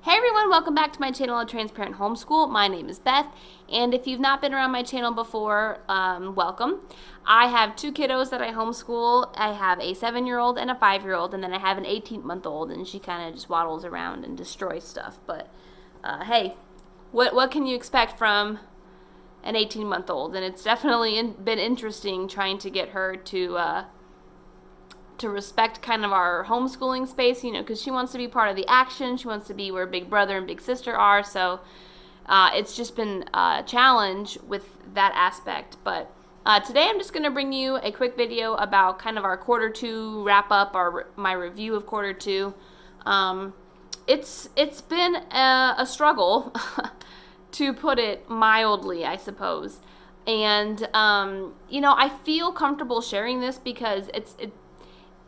Hey everyone, welcome back to my channel of Transparent Homeschool. My name is Beth, and if you've not been around my channel before, welcome. I have two kiddos that I homeschool. I have a 7-year-old and a 5-year-old, and then I have an 18-month-old, and she kind of just waddles around and destroys stuff. But hey, what can you expect from an 18-month-old? And it's definitely been interesting trying to get her to respect kind of our homeschooling space, because she wants to be part of the action. She wants to be where big brother and big sister are. So it's just been a challenge with that aspect. But today I'm just going to bring you a quick video about kind of our quarter two wrap up, my review of quarter two. It's been a struggle, to put it mildly, I suppose. And I feel comfortable sharing this because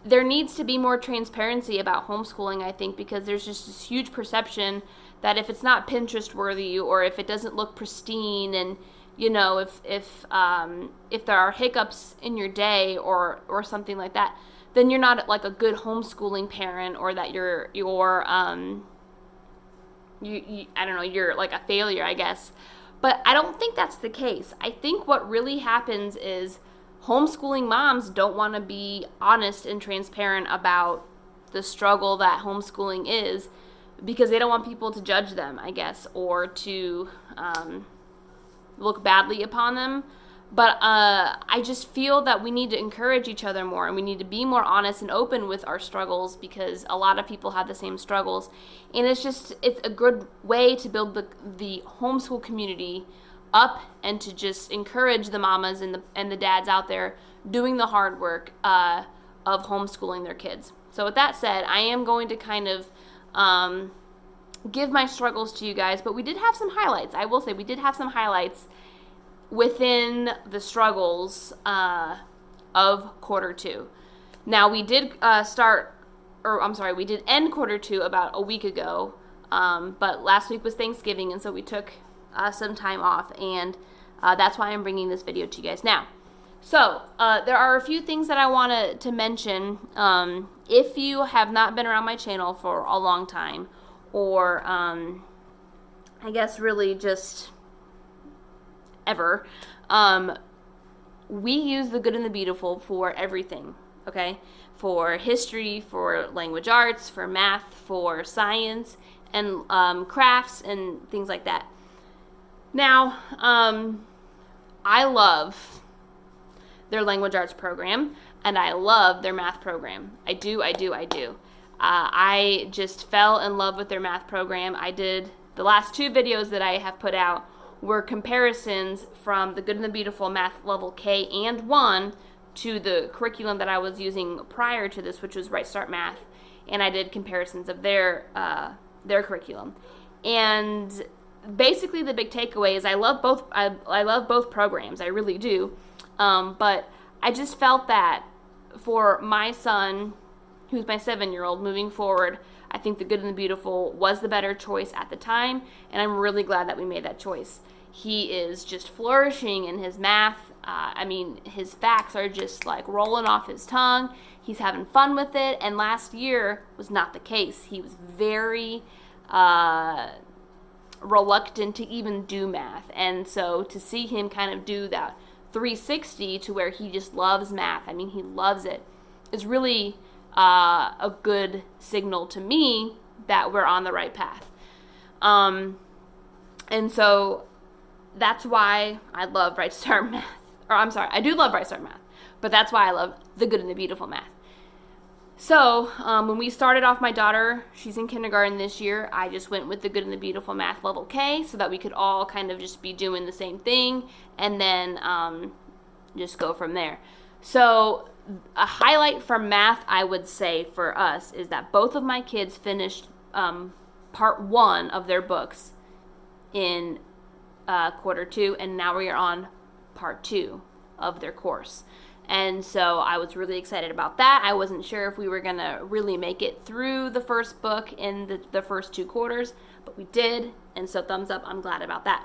there needs to be more transparency about homeschooling, I think, because there's just this huge perception that if it's not Pinterest worthy or if it doesn't look pristine, and if there are hiccups in your day or something like that, then you're not like a good homeschooling parent, or that you're I don't know, you're like a failure, I guess. But I don't think that's the case. I think what really happens is homeschooling moms don't want to be honest and transparent about the struggle that homeschooling is, because they don't want people to judge them, I guess, or to look badly upon them. But I just feel that we need to encourage each other more, and we need to be more honest and open with our struggles, because a lot of people have the same struggles. And it's a good way to build the homeschool community up, and to just encourage the mamas and the dads out there doing the hard work of homeschooling their kids. So with that said, I am going to kind of give my struggles to you guys, but we did have some highlights. I will say we did have some highlights within the struggles of quarter two. Now, we did we did end quarter two about a week ago, but last week was Thanksgiving, and so we took some time off, and that's why I'm bringing this video to you guys now. So there are a few things that I want to mention. If you have not been around my channel for a long time, or I guess really just ever, we use the good and the beautiful for everything, okay? For history, for language arts, for math, for science, and crafts, and things like that. Now, I love their language arts program, and I love their math program. I do. I just fell in love with their math program. The last two videos that I have put out were comparisons from the Good and the Beautiful Math Level K and 1 to the curriculum that I was using prior to this, which was Right Start Math, and I did comparisons of their curriculum. And basically, the big takeaway is I love both. I love both programs. I really do. But I just felt that for my son, who's my 7-year-old, moving forward, I think the Good and the Beautiful was the better choice at the time, and I'm really glad that we made that choice. He is just flourishing in his math. His facts are just like rolling off his tongue. He's having fun with it, and last year was not the case. He was very reluctant to even do math, and so to see him kind of do that 360 to where he just loves math, he loves it, is really a good signal to me that we're on the right path. And so that's why I love Right Start Math, I do love Right Start Math, but that's why I love the Good and the Beautiful Math. So when we started off, my daughter, she's in kindergarten this year, I just went with the Good and the Beautiful Math Level K, so that we could all kind of just be doing the same thing, and then just go from there. So a highlight from math, I would say, for us is that both of my kids finished part 1 of their books in quarter 2, and now we are on part 2 of their course. And so I was really excited about that. I wasn't sure if we were going to really make it through the first book in the first 2 quarters, but we did, and so thumbs up. I'm glad about that.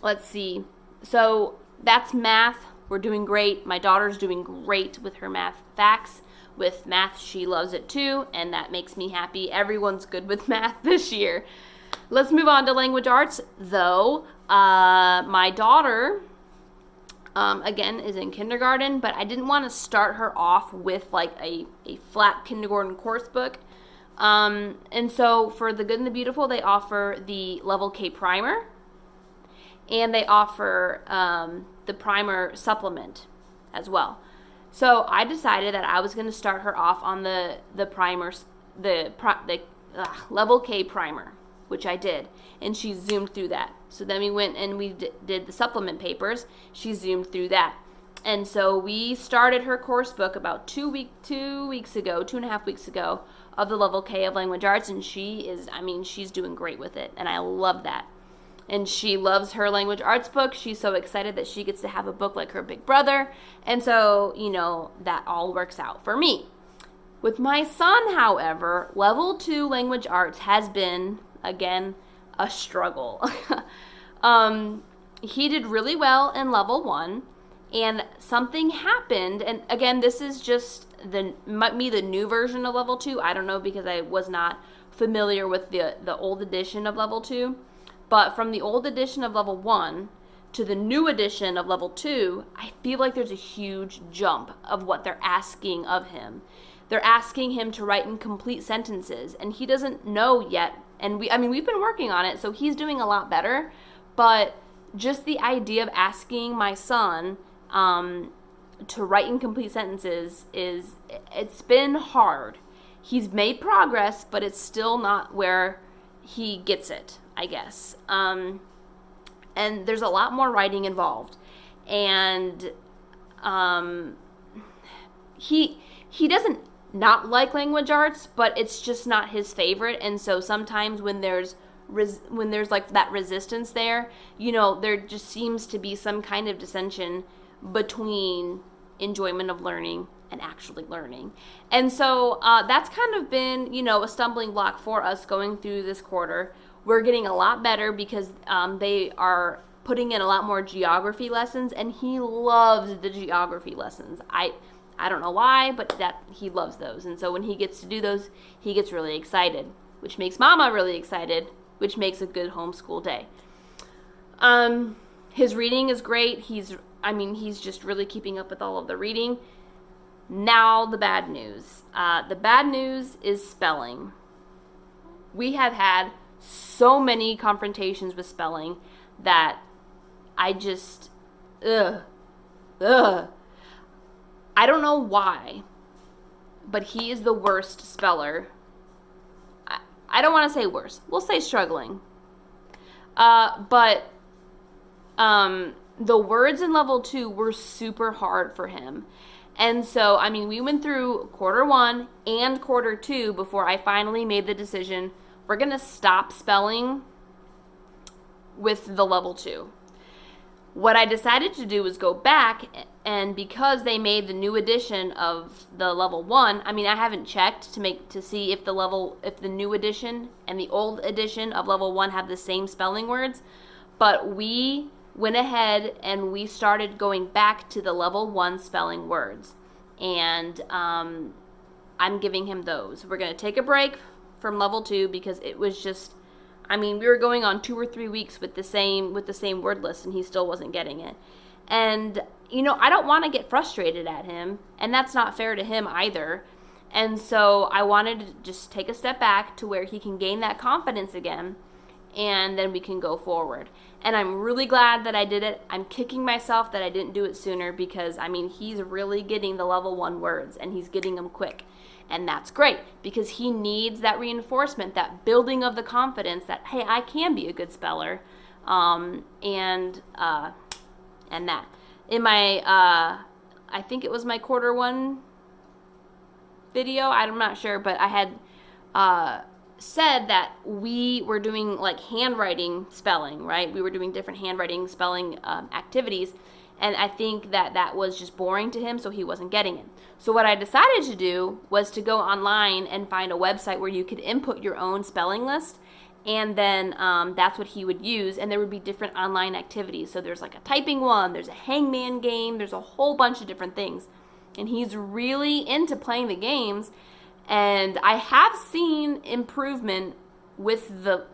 Let's see. So that's math. We're doing great. My daughter's doing great with her math facts. With math, she loves it too, and that makes me happy. Everyone's good with math this year. Let's move on to language arts, though. My daughter, again, is in kindergarten, but I didn't want to start her off with like a flat kindergarten course book. And so for the Good and the Beautiful, they offer the Level K primer, and they offer the primer supplement as well. So I decided that I was going to start her off on the primers, the Level K primer, which I did, and she zoomed through that. So then we went and we did the supplement papers. She zoomed through that. And so we started her course book about 2.5 weeks ago of the Level K of Language Arts, and she's doing great with it, and I love that. And she loves her language arts book. She's so excited that she gets to have a book like her big brother. And so, that all works out for me. With my son, however, Level 2 language arts has been, again, a struggle. He did really well in Level 1, and something happened. And again, this is just the new version of Level 2. I don't know, because I was not familiar with the old edition of Level 2. But from the old edition of Level 1 to the new edition of Level 2, I feel like there's a huge jump of what they're asking of him. They're asking him to write in complete sentences, and he doesn't know yet. And we've been working on it, so he's doing a lot better. But just the idea of asking my son to write in complete sentences it's been hard. He's made progress, but it's still not where he gets it, I guess. And there's a lot more writing involved. And he doesn't not like language arts, but it's just not his favorite. And so sometimes when there's like that resistance there, there just seems to be some kind of dissension between enjoyment of learning and actually learning. And so that's kind of been, a stumbling block for us going through this quarter. We're getting a lot better because they are putting in a lot more geography lessons, and he loves the geography lessons. I don't know why, but that he loves those. And so when he gets to do those, he gets really excited, which makes Mama really excited, which makes a good homeschool day. His reading is great. He's just really keeping up with all of the reading. Now the bad news. The bad news is spelling. We have had so many confrontations with spelling that I just, I don't know why, but he is the worst speller. I don't want to say worse. We'll say struggling. But the words in Level 2 were super hard for him. And so, we went through quarter 1 and quarter 2 before I finally made the decision, we're going to stop spelling with the Level 2. What I decided to do was go back, and because they made the new edition of the Level 1, I haven't checked to see if the new edition and the old edition of Level 1 have the same spelling words, but we went ahead and we started going back to the Level 1 spelling words, and I'm giving him those. We're going to take a break from Level 2 because it was just, we were going on 2 or 3 weeks with the same word list, and he still wasn't getting it. And, I don't want to get frustrated at him, and that's not fair to him either. And so I wanted to just take a step back to where he can gain that confidence again, and then we can go forward. And I'm really glad that I did it. I'm kicking myself that I didn't do it sooner because, he's really getting the Level 1 words, and he's getting them quick. And that's great because he needs that reinforcement, that building of the confidence that, hey, I can be a good speller. And that. In my, I think it was my quarter 1 video, I'm not sure, but I had said that we were doing like handwriting spelling, right? We were doing different handwriting spelling activities. And I think that was just boring to him, so he wasn't getting it. So what I decided to do was to go online and find a website where you could input your own spelling list, and then that's what he would use, and there would be different online activities. So there's like a typing one, there's a hangman game, there's a whole bunch of different things. and he's really into playing the games. And I have seen improvement with the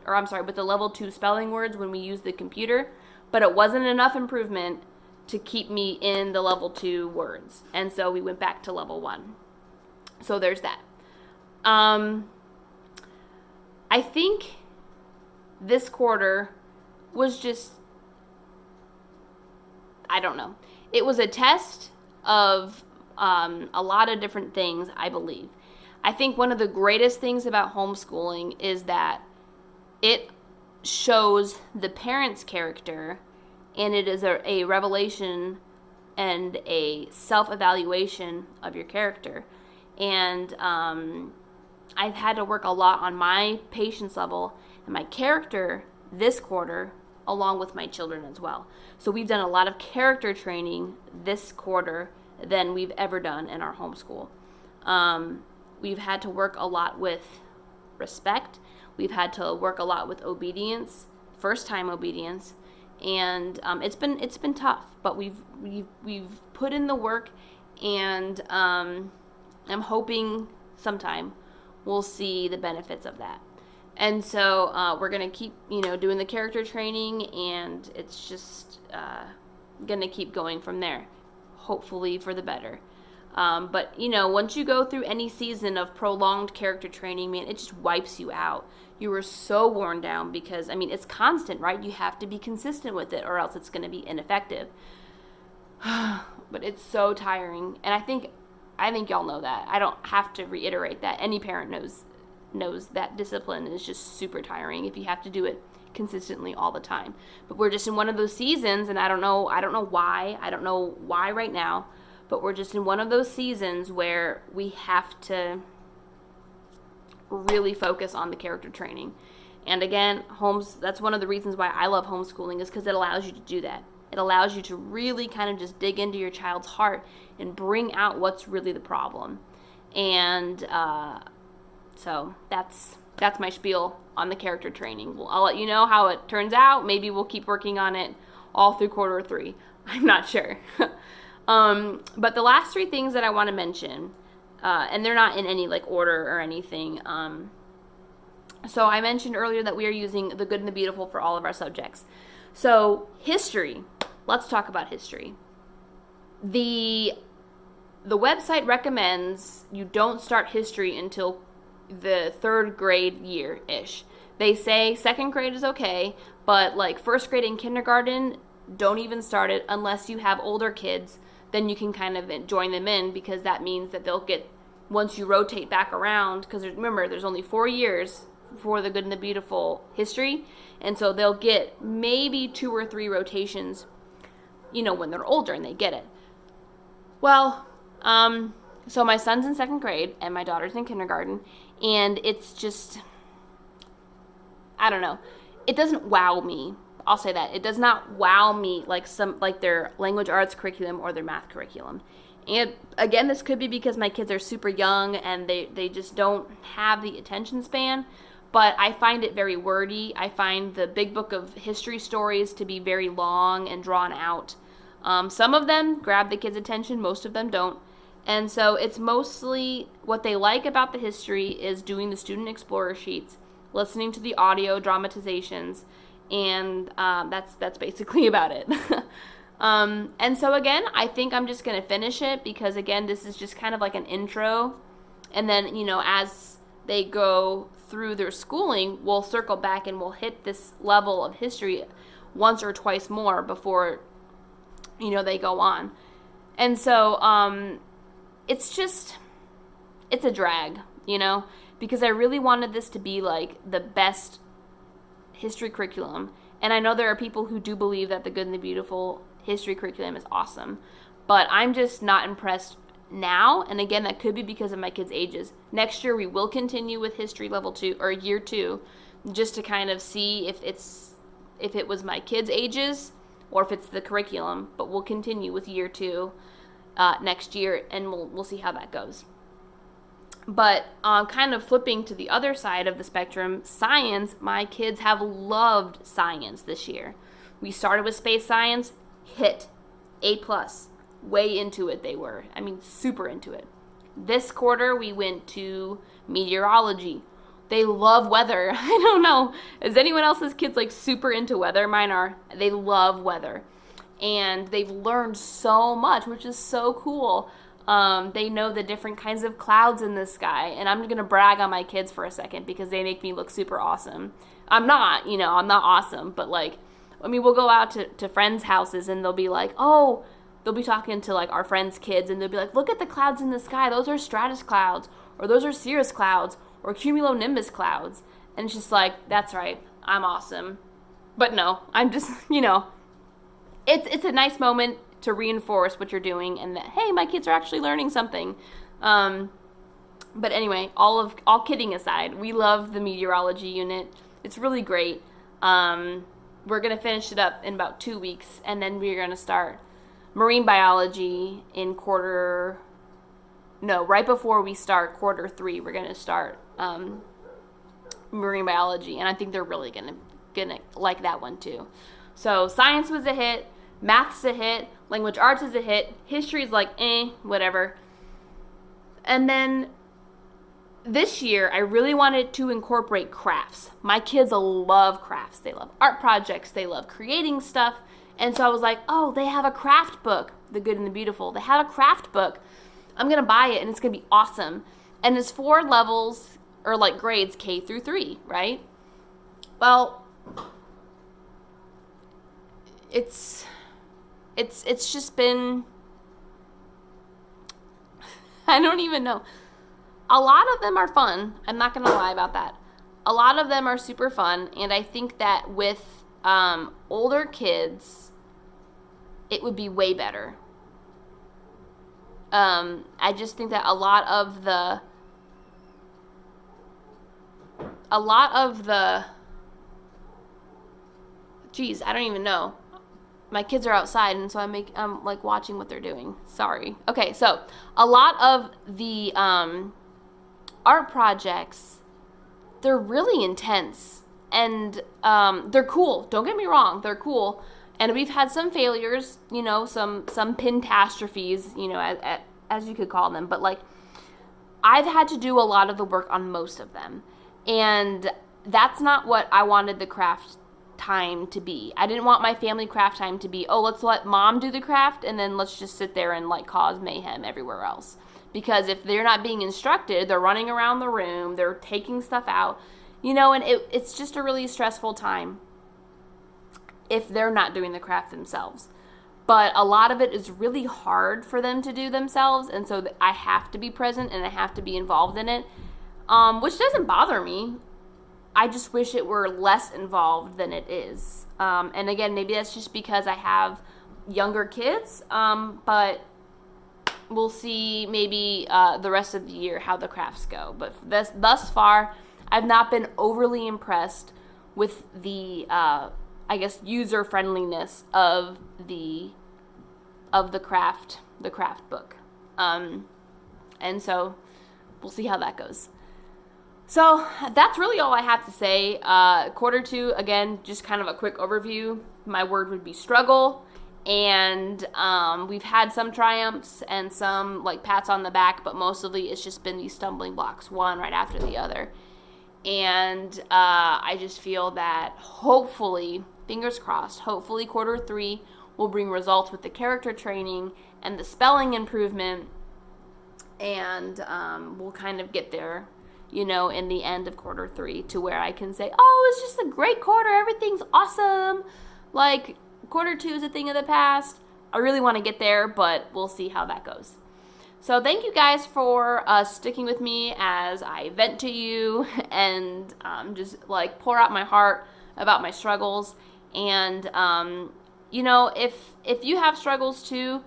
level 2 spelling words when we use the computer, but it wasn't enough improvement to keep me in the level 2 words. And so we went back to level 1. So there's that. I think this quarter was just, I don't know. It was a test of a lot of different things, I believe. I think one of the greatest things about homeschooling is that it shows the parent's character, and it is a revelation and a self-evaluation of your character. And I've had to work a lot on my patience level and my character this quarter, along with my children as well. So we've done a lot of character training this quarter than we've ever done in our homeschool. We've had to work a lot with respect. We've had to work a lot with obedience, first-time obedience, and it's been tough. But we've put in the work, and I'm hoping sometime we'll see the benefits of that. And so we're gonna keep doing the character training, and it's just gonna keep going from there, hopefully for the better. But once you go through any season of prolonged character training, man, it just wipes you out. You are so worn down because, it's constant, right? You have to be consistent with it or else it's going to be ineffective. But it's so tiring. And I think y'all know that. I don't have to reiterate that. Any parent knows that discipline is just super tiring if you have to do it consistently all the time. But we're just in one of those seasons, and I don't know why right now, but we're just in one of those seasons where we have to really focus on the character training. And again, that's one of the reasons why I love homeschooling, is because it allows you to do that. It allows you to really kind of just dig into your child's heart and bring out what's really the problem. And so that's my spiel on the character training. I'll let you know how it turns out. Maybe we'll keep working on it all through quarter 3. I'm not sure. But the last 3 things that I want to mention, and they're not in any order or anything. So I mentioned earlier that we are using the good and the beautiful for all of our subjects. So history, let's talk about history. The website recommends you don't start history until the 3rd grade year-ish. They say 2nd grade is okay, but 1st grade and kindergarten, don't even start it unless you have older kids. Then you can kind of join them in, because that means that they'll get, once you rotate back around, because remember, there's only 4 years for the good and the beautiful history, and so they'll get maybe 2 or 3 rotations, when they're older and they get it. Well, so my son's in 2nd grade and my daughter's in kindergarten, and it's just, I don't know, it doesn't wow me. I'll say that. It does not wow me like their language arts curriculum or their math curriculum. And again, this could be because my kids are super young and they just don't have the attention span, but I find it very wordy. I find the Big Book of History stories to be very long and drawn out. Some of them grab the kids' attention, most of them don't. And so it's mostly what they like about the history is doing the student explorer sheets, listening to the audio dramatizations, and that's basically about it. And so again, I think I'm just going to finish it because, again, this is just kind of like an intro. And then, as they go through their schooling, we'll circle back and we'll hit this level of history once or twice more before, they go on. And so it's a drag, because I really wanted this to be the best history curriculum. And I know there are people who do believe that the good and the beautiful history curriculum is awesome, but I'm just not impressed now. And again, that could be because of my kids' ages. Next year we will continue with history level 2 or year 2, just to kind of see if it was my kids' ages or if it's the curriculum. But we'll continue with year 2 next year, and we'll see how that goes. But kind of flipping to the other side of the spectrum, science, my kids have loved science this year. We started with space science, hit A+. way into it they were. I mean, super into it. This quarter, we went to meteorology. They love weather. I don't know. Is anyone else's kids like super into weather? Mine are. They love weather. And they've learned so much, which is so cool. They know the different kinds of clouds in the sky. And I'm going to brag on my kids for a second because they make me look super awesome. I'm not awesome. But like, I mean, we'll go out to friends' houses and they'll be like, oh, they'll be talking to like our friends' kids and they'll be like, look at the clouds in the sky. Those are stratus clouds, or those are cirrus clouds, or cumulonimbus clouds. And it's just like, that's right, I'm awesome. But no, I'm just, it's a nice moment to reinforce what you're doing and that, hey, my kids are actually learning something. But anyway, all kidding aside, we love the meteorology unit. It's really great. We're going to finish it up in about 2 weeks, and then we're going to start marine biology in right before we start quarter 3, we're going to start marine biology, and I think they're really gonna like that one too. So science was a hit, math's a hit, language arts is a hit, history is like whatever. And then this year I really wanted to incorporate crafts. My kids love crafts. They love art projects, they love creating stuff. And so I was like, oh, they have a craft book, The Good and the Beautiful. They have a craft book. I'm going to buy it, and it's going to be awesome. And it's 4 levels, or like grades, K through 3, right? Well, it's just been, I don't even know. A lot of them are fun. I'm not going to lie about that. A lot of them are super fun, and I think that with older kids, it would be way better. I just think that a lot of the geez, I don't even know. My kids are outside, and so I'm like watching what they're doing. Sorry. Okay, so a lot of the art projects, they're really intense, and they're cool. Don't get me wrong, they're cool. And we've had some failures, some pentastrophes, as you could call them. But like, I've had to do a lot of the work on most of them. And that's not what I wanted the craft time to be. I didn't want my family craft time to be, oh, let's let mom do the craft and then let's just sit there and like cause mayhem everywhere else. Because if they're not being instructed, they're running around the room, they're taking stuff out, and it's just a really stressful time if they're not doing the craft themselves. But a lot of it is really hard for them to do themselves, and so I have to be present and I have to be involved in it, which doesn't bother me. I just wish it were less involved than it is. And again, maybe that's just because I have younger kids, but we'll see maybe the rest of the year how the crafts go. But thus far, I've not been overly impressed with the user friendliness of the craft book. And so we'll see how that goes. So that's really all I have to say. Quarter 2, again, just kind of a quick overview. My word would be struggle. And we've had some triumphs and some like pats on the back, but mostly it's just been these stumbling blocks, one right after the other. And I just feel that hopefully, fingers crossed, hopefully quarter 3 will bring results with the character training and the spelling improvement. And we'll kind of get there, in the end of quarter 3 to where I can say, oh, it's just a great quarter. Everything's awesome. Like, quarter 2 is a thing of the past. I really want to get there, but we'll see how that goes. So thank you guys for sticking with me as I vent to you and just like pour out my heart about my struggles. And, if you have struggles too,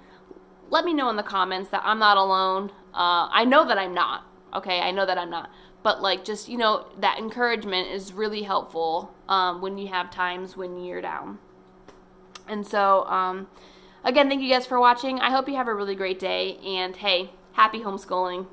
let me know in the comments that I'm not alone. I know that I'm not. Okay, I know that I'm not. But like just, that encouragement is really helpful when you have times when you're down. And so, again, thank you guys for watching. I hope you have a really great day. And hey, happy homeschooling.